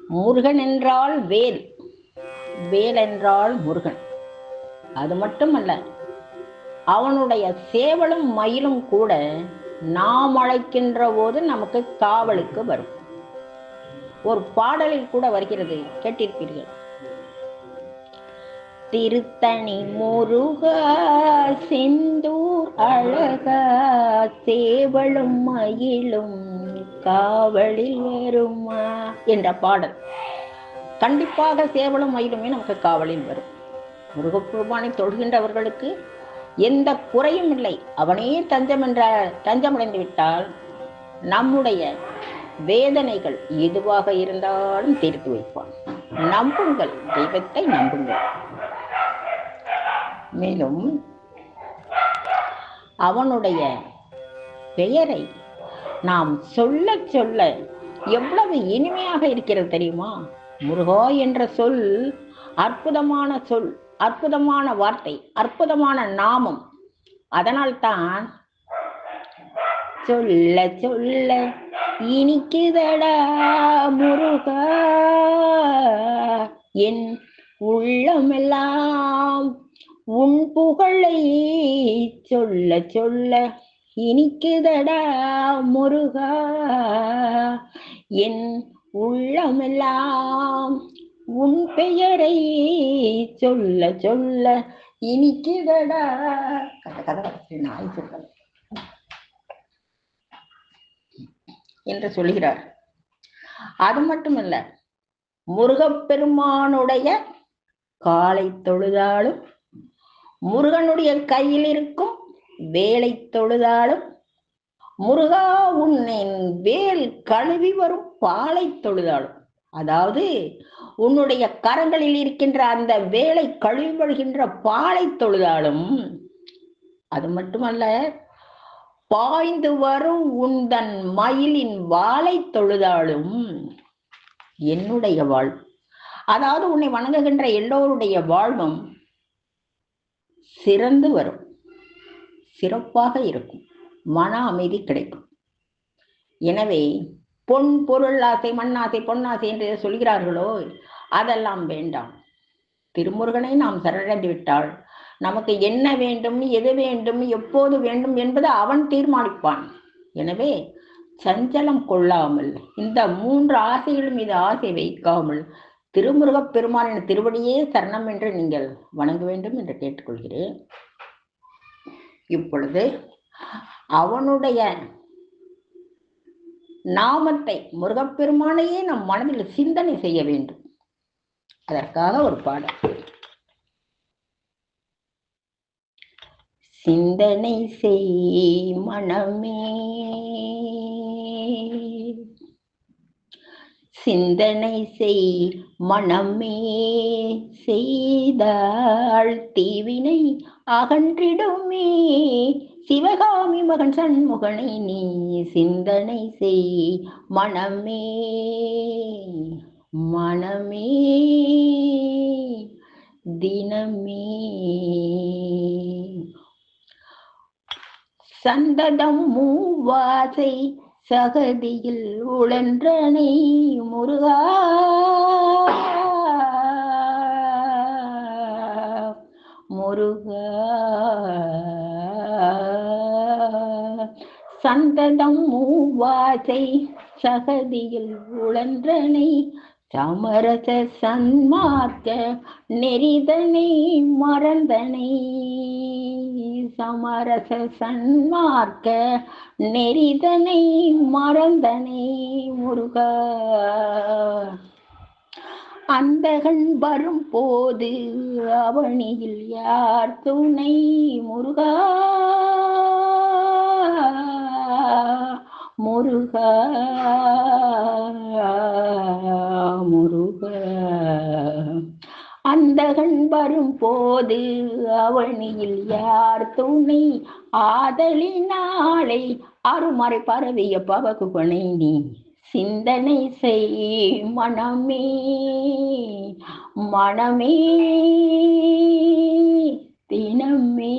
முருகன் என்றால் வேல், வேல் என்றால் முருகன். அது மட்டுமல்ல, அவனுடைய சேவலும் மயிலும் கூட நாம் அழைக்கின்ற போது நமக்கு காவலுக்கு வரும். ஒரு பாடலில் கூட வருகிறது, கேட்டிருப்பீர்கள். திருத்தணி முருகா செந்தூர் அழகா சேவலும் மயிலும் காவலில் வருமா என்ற பாடல். கண்டிப்பாக சேவலும் மயிலுமே நமக்கு காவலில் வரும். முருகப்பெருமானை தொழுகின்றவர்களுக்கு எந்த குறையும் இல்லை. அவனே தஞ்சமடைந்து விட்டால் நம்முடைய வேதனைகள் எதுவாக இருந்தாலும் தீர்த்து வைப்பான். நம்புங்கள், தெய்வத்தை நம்புங்கள். மேலும் அவனுடைய பெயரை நாம் சொல்ல சொல்ல எவ்வளவு இனிமையாக இருக்கிறது தெரியுமா? முருகா என்ற சொல் அற்புதமான சொல், அற்புதமான வார்த்தை, அற்புதமான நாமம். அதனால்தான் சொல்ல சொல்ல இனிக்குதடா முருகா, என் உள்ளமெல்லாம் உன் புகழை சொல்ல சொல்ல இனிக்குதடா முருகா, என் உள்ளமெல்லாம் உன் பெயரை சொல்ல சொல்ல இனிக்குதடா. நாய் சொல்ல என்று சொல்கிறார். அது மட்டுமல்ல, முருகப்பெருமானுடைய காலை தொழுதாலும், முருகனுடைய கையில் இருக்கும் வேலை தொழுதாலும், முருகா உன்னின் வேல் கழுவி வரும் பாலை தொழுதாலும், அதாவது உன்னுடைய கரங்களில் இருக்கின்ற அந்த வேலை கழுவி வருகின்ற பாலை தொழுதாலும், அது மட்டுமல்ல, பாய்ந்து வரும் உந்தன் மயிலின் வாளை தொழுதாலும் என்னுடைய வாழ்வு, அதாவது உன்னை வணங்குகின்ற எல்லோருடைய வாழ்வும் சிறந்து வரும், சிறப்பாக இருக்கும், மன அமைதி கிடைக்கும். எனவே பொன் பொருள் ஆசை, மண்ணாசை, பொன்னாசை என்று சொல்கிறார்களோ, அதெல்லாம் வேண்டாம். திருமுருகனை நாம் சரணடைந்து விட்டால் நமக்கு என்ன வேண்டும், எது வேண்டும், எப்போது வேண்டும் என்பது அவன் தீர்மானிப்பான். எனவே சஞ்சலம் கொள்ளாமல், இந்த 3 ஆசைகள் மீது ஆசை வைக்காமல் திருமுருகப் பெருமானின் திருவடியே சரணம் என்று நீங்கள் வணங்க வேண்டும் என்று கேட்டுக்கொள்கிறேன். இப்பொழுது அவனுடைய நாமத்தை, முருகப்பெருமானையே நம் மனதில் சிந்தனை செய்ய வேண்டும். அதற்காக ஒரு பாடல். சிந்தனை செய் மனமே, சிந்தனை செய் மனமே, செய்தாள் தீவினை அகன்றிடுமே, சிவகாமி மகன் சண்முகனை நீ சிந்தனை செய் மனமே, மனமே தினமே. சந்ததம் மூவாசை சகதியில் உழன்றனை முருகா, முருகா, சந்ததம் மூவாசை சகதியில் உழன்றனை சமரச சன்மார்க்க நெறிதனை மறந்தனை, சமரச சன்மார்க்க நெறிதனை மறந்தனை முருகா. அந்தகன் வரும் போது அவனியில் யார் துணை முருகா, முருகா, முருகா. அந்தகன் வரும் போது அவனியில் யார் துணை, ஆதலினாளை அருமறை பரவிய பவகுபனை நீ சிந்தனை செய் மனமே, மனமே தினமே.